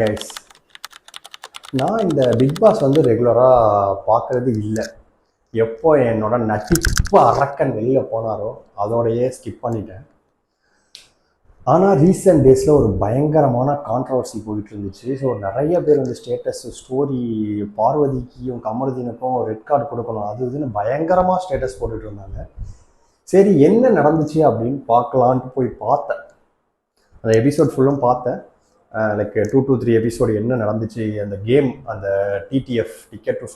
Guys, நான் இந்த big pass வந்து ரெகுலராக பார்க்கறது இல்லை. எப்போ என்னோட நட்டிப்பு அரக்கன் வெளியில் போனாரோ அதோடையே ஸ்கிப் பண்ணிட்டேன். ஆனால் ரீசெண்ட் டேஸில் ஒரு பயங்கரமான கான்ட்ரவர்சி போயிட்டு இருந்துச்சு. ஸோ நிறைய பேர் வந்து ஸ்டேட்டஸ் ஸ்டோரி பார்வதிக்கும் கமருதீனுக்கும் ரெட் கார்டு கொடுக்கணும் அது இதுன்னு பயங்கரமாக ஸ்டேட்டஸ் போட்டுட்டு இருந்தாங்க. சரி, என்ன நடந்துச்சு அப்படின்னு பார்க்கலான்ட்டு போய் பார்த்தேன். அந்த எபிசோட் ஃபுல்லும் பார்த்தேன். லைக் 2 to 3 எபிசோடு என்ன நடந்துச்சு, அந்த கேம், அந்த டிடிஎஃப் டிக்கெட் டு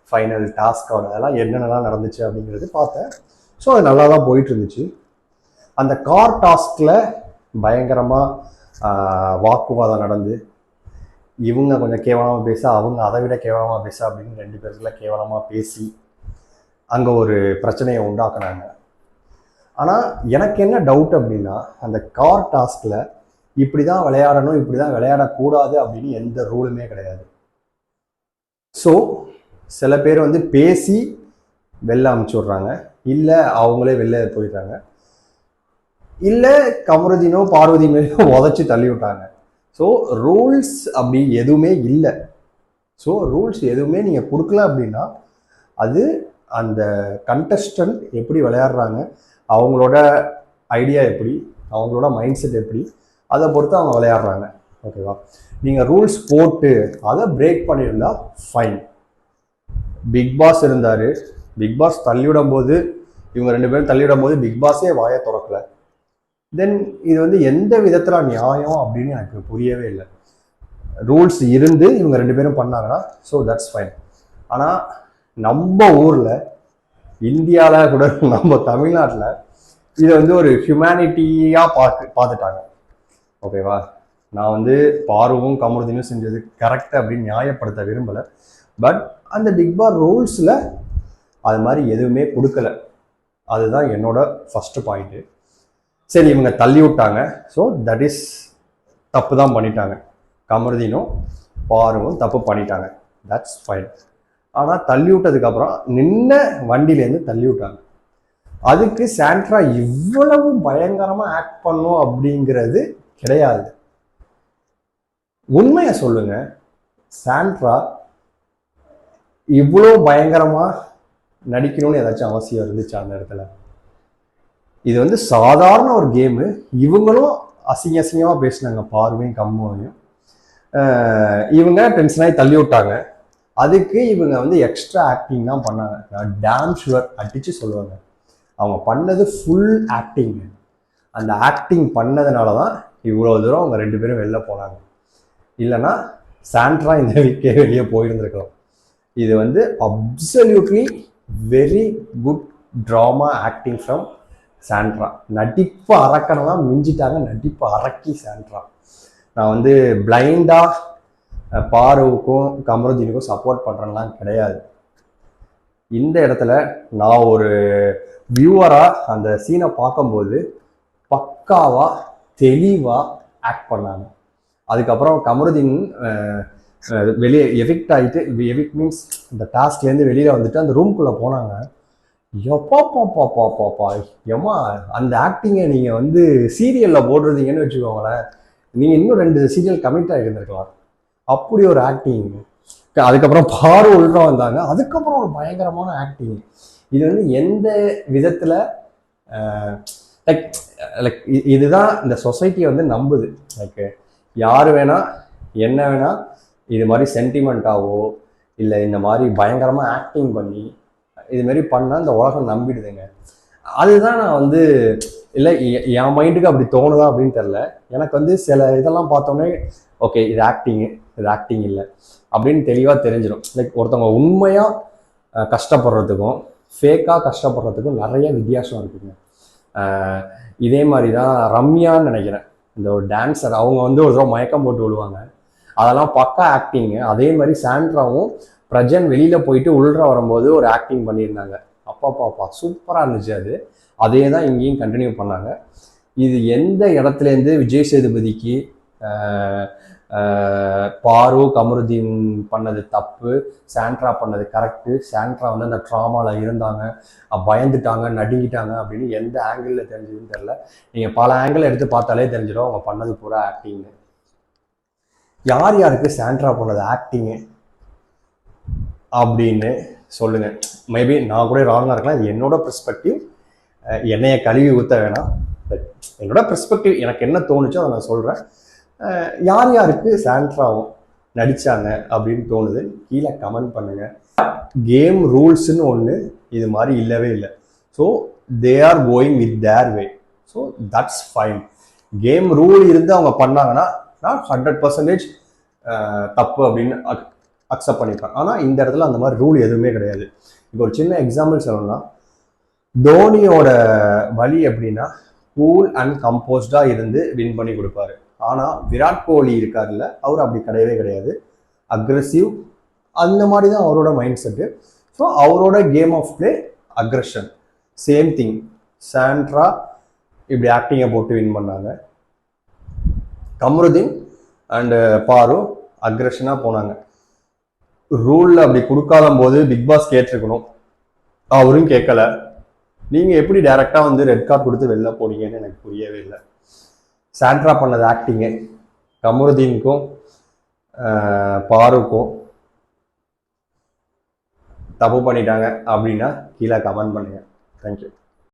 ஃபைனல் டாஸ்கோட அதெல்லாம் என்னென்னலாம் நடந்துச்சு அப்படிங்கிறது பார்த்தேன். ஸோ அது நல்லா தான் போயிட்டு இருந்துச்சு. அந்த கார் டாஸ்கில் பயங்கரமாக வாக்குவாதம் நடந்து இவங்க கொஞ்சம் கேவலமாக பேச, அவங்க அதை விட கேவலமாக பேச அப்படின்னு 2 பேருக்குள்ள கேவலமாக பேசி அங்கே ஒரு பிரச்சனையை உண்டாக்குனாங்க. ஆனால் எனக்கு என்ன டவுட் அப்படின்னா, அந்த கார் டாஸ்கில் இப்படி தான் விளையாடணும், இப்படி தான் விளையாடக்கூடாது அப்படின்னு எந்த ரூலுமே கிடையாது. ஸோ சில பேர் வந்து பேசி வெளில அமுச்சு விட்றாங்க, இல்லை அவங்களே வெளில போயிடுறாங்க, இல்லை கமருதீனோ பார்வதியினோ உதச்சி தள்ளி விட்டாங்க. ஸோ ரூல்ஸ் அப்படி எதுவுமே இல்லை. ஸோ ரூல்ஸ் எதுவுமே நீங்கள் கொடுக்கல அப்படின்னா அது அந்த கண்டஸ்டன்ட் எப்படி விளையாடுறாங்க, அவங்களோட ஐடியா எப்படி, அவங்களோட மைண்ட் செட் எப்படி, அதை பொறுத்து அவங்க விளையாடுறாங்க. ஓகேவா? நீங்கள் ரூல்ஸ் போட்டு அதை பிரேக் பண்ணியிருந்தா ஃபைன். பிக் பாஸ் இருந்தார், பிக் பாஸ் தள்ளிவிடும் போது, இவங்க 2 பேரும் தள்ளிவிடும் போது பிக் பாஸே வாயை திறக்கல. தென் இது வந்து எந்த விதத்தில் நியாயம் அப்படின்னு எனக்கு புரியவே இல்லை. ரூல்ஸ் இருந்து இவங்க 2 பேரும் பண்ணாங்கன்னா ஸோ தட்ஸ் ஃபைன். ஆனால் நம்ம ஊரில், இந்தியாவில் கூட, நம்ம தமிழ்நாட்டில் இதை வந்து ஒரு ஹியூமனிட்டியாக பார்த்துட்டாங்க. ஓகேவா? நான் வந்து பார்வும் கமருதீனும் செஞ்சது கரெக்ட் அப்படின்னு நியாயப்படுத்த விரும்பலை. பட் அந்த பிக் பாஸ் ரூல்ஸில் அது மாதிரி எதுவுமே கொடுக்கல. அதுதான் என்னோட ஃபஸ்ட்டு பாயிண்ட்டு. சரி, இவங்க தள்ளி விட்டாங்க, ஸோ தட் இஸ் தப்பு தான் பண்ணிட்டாங்க. கமருதீனும் பார்வும் தப்பு பண்ணிட்டாங்க, தட்ஸ் ஃபைன். ஆனால் தள்ளி விட்டதுக்கப்புறம் நின்ன வண்டியிலேருந்து தள்ளி விட்டாங்க. அதுக்கு சாண்ட்ரா இவ்வளவு பயங்கரமாக ஆக்ட் பண்ணும் அப்படிங்கிறது கிடையாது. உண்மையை சொல்லுங்க, சாண்ட்ரா இவ்வளோ பயங்கரமா நடிக்கணும்னு ஏதாச்சும் அவசியம் இருந்துச்சு அந்த இடத்துல? இது வந்து சாதாரண ஒரு கேமு. இவங்களும் அசிங்கமாக பேசினாங்க, பார்வையும் கம்முவையும். இவங்க டென்ஷனாகி தள்ளி விட்டாங்க. அதுக்கு இவங்க வந்து எக்ஸ்ட்ரா ஆக்டிங் தான் பண்ணாங்க. நான் டேம் ஷுவர் அடிச்சு சொல்லுவாங்க, அவங்க பண்ணது ஃபுல் ஆக்டிங். அந்த ஆக்டிங் பண்ணதுனால தான் இவ்வளோ தூரம் அவங்க 2 பேரும் வெளில போனாங்க. இல்லைன்னா சாண்ட்ரா இந்த வீக்கே வெளியே போயிருந்துருக்கலாம். இது வந்து absolutely very good drama acting from Sandra. நடிப்பு அரக்கனெல்லாம் மிஞ்சிட்டாங்க, நடிப்பு அரக்கி சாண்ட்ரா. நான் வந்து பிளைண்டாக பார்வுக்கும் கமருதீனுக்கும் சப்போர்ட் பண்ணுறேன்லாம் கிடையாது. இந்த இடத்துல நான் ஒரு வியூவராக அந்த சீனை பார்க்கும்போது பக்காவாக தெளிவாக ஆக்ட் பண்ணாங்க. அதுக்கப்புறம் கமருதீன் வெளியே எவிக்ட் ஆகிட்டு, எவிக்ட் மீன்ஸ் இந்த டாஸ்க்லேருந்து வெளியில் வந்துட்டு அந்த ரூம்குள்ளே போனாங்க. எப்பா ஏமா அந்த ஆக்டிங்கை நீங்கள் வந்து சீரியலில் போடுறதீங்கன்னு வச்சுக்கோங்களேன், நீங்கள் இன்னும் 2 சீரியல் கமிட் ஆகிருந்துருக்கலாம். அப்படி ஒரு ஆக்டிங். அதுக்கப்புறம் பாரு உள்ள வந்தாங்க, அதுக்கப்புறம் ஒரு பயங்கரமான ஆக்டிங். இது வந்து எந்த விதத்தில் லைக் இதுதான் இந்த சொசைட்டியை வந்து நம்புது. லைக் யார் வேணா என்ன வேணா இது மாதிரி சென்டிமெண்ட்டாவோ இல்லை இந்த மாதிரி பயங்கரமாக ஆக்டிங் பண்ணி இது மாதிரி பண்ணால் இந்த உலகம் நம்பிடுதுங்க. அதுதான் நான் வந்து இல்லை என் மைண்டுக்கு அப்படி தோணுதா அப்படின்னு தெரில. எனக்கு வந்து சில இதெல்லாம் பார்த்தோன்னே ஓகே இது ஆக்டிங்கு, இது ஆக்டிங் இல்லை அப்படின்னு தெளிவாக தெரிஞ்சிடும். லைக் ஒருத்தவங்க உண்மையாக கஷ்டப்படுறதுக்கும் ஃபேக்காக கஷ்டப்படுறதுக்கும் நிறைய வித்தியாசம் இருக்குங்க. இதே மாதிரி தான் ரம்யான்னு நினைக்கிறேன், இந்த ஒரு டான்ஸர். அவங்க வந்து ஒரு தடவை மயக்கம் போட்டு விடுவாங்க, அதெல்லாம் பக்கா ஆக்டிங்கு. அதே மாதிரி சாண்ட்ராவும் பிரஜன் வெளியில் போயிட்டு உள்ற வரும்போது ஒரு ஆக்டிங் பண்ணியிருந்தாங்க. அப்பா சூப்பராக இருந்துச்சு. அதே தான் இங்கேயும் கண்டினியூ பண்ணாங்க. இது எந்த இடத்துலேருந்து விஜய் சேதுபதிக்கு பாரு கமருதீன் பண்ணது தப்பு, சாண்ட்ரா பண்ணது கரெக்டு, சாண்ட்ரா வந்து அந்த ட்ராமாவில் இருந்தாங்க, பயந்துட்டாங்க, நடுங்கிட்டாங்க அப்படின்னு எந்த ஆங்கிளில் தெரிஞ்சதுன்னு தெரில. நீங்கள் பல ஆங்கிள் எடுத்து பார்த்தாலே தெரிஞ்சிடும் அவங்க பண்ணது பூரா ஆக்டிங்னு. யார் யாருக்கு சாண்ட்ரா பண்ணது ஆக்டிங்கு அப்படின்னு சொல்லுங்க. மேபி நான் கூட ராங்காக இருக்கலாம், இது என்னோட பெர்ஸ்பெக்டிவ். என்னைய கழுவி ஊற்ற வேணாம். என்னோட பெர்ஸ்பெக்டிவ், எனக்கு என்ன தோணுச்சோ அதை நான் சொல்கிறேன். யார் யாருக்கு சாண்ட்ராவும் நடித்தாங்க அப்படின்னு தோணுது கீழே கமெண்ட் பண்ணுங்க. கேம் ரூல்ஸ்ன்னு ஒன்று இது மாதிரி இல்லவே இல்லை. So they are going with their way. So that's fine. Game rule இருந்து அவங்க பண்ணாங்கன்னா நான் 100% தப்பு அப்படின்னு அக்செப்ட் பண்ணிப்பேன். ஆனால் இந்த இடத்துல அந்த மாதிரி ரூல் எதுவுமே கிடையாது. இப்போ ஒரு சின்ன எக்ஸாம்பிள் சொல்லணும்னா, தோனியோட வழி எப்படின்னா கூல் அண்ட் கம்போஸ்டாக இருந்து வின் பண்ணி கொடுப்பாரு. ஆனால் விராட் கோலி இருக்காருல்ல, அவர் அப்படி கிடையவே கிடையாது. அக்ரெசிவ், அந்த மாதிரி தான் அவரோட மைண்ட் செட்டு. ஸோ அவரோட game of play aggression. Same thing Sandra இப்படி ஆக்டிங்கை போட்டு வின் பண்ணாங்க. கம்ருதீன் அண்டு பாரு அக்ரெஷனாக போனாங்க. ரூலில் அப்படி கொடுக்காத போது பிக் பாஸ் கேட்டிருக்கணும், அவரும் கேட்கல. நீங்கள் எப்படி டைரெக்டாக வந்து ரெட் கார்டு கொடுத்து வெளில போனீங்கன்னு எனக்கு புரியவே இல்லை. சாண்ட்ரா பண்ணது ஆக்டிங்கு, கமருதீனுக்கும் பாருக்கும் தப்பு பண்ணிட்டாங்க அப்படின்னா கீழே கமெண்ட் பண்ணுங்க. தேங்க்யூ.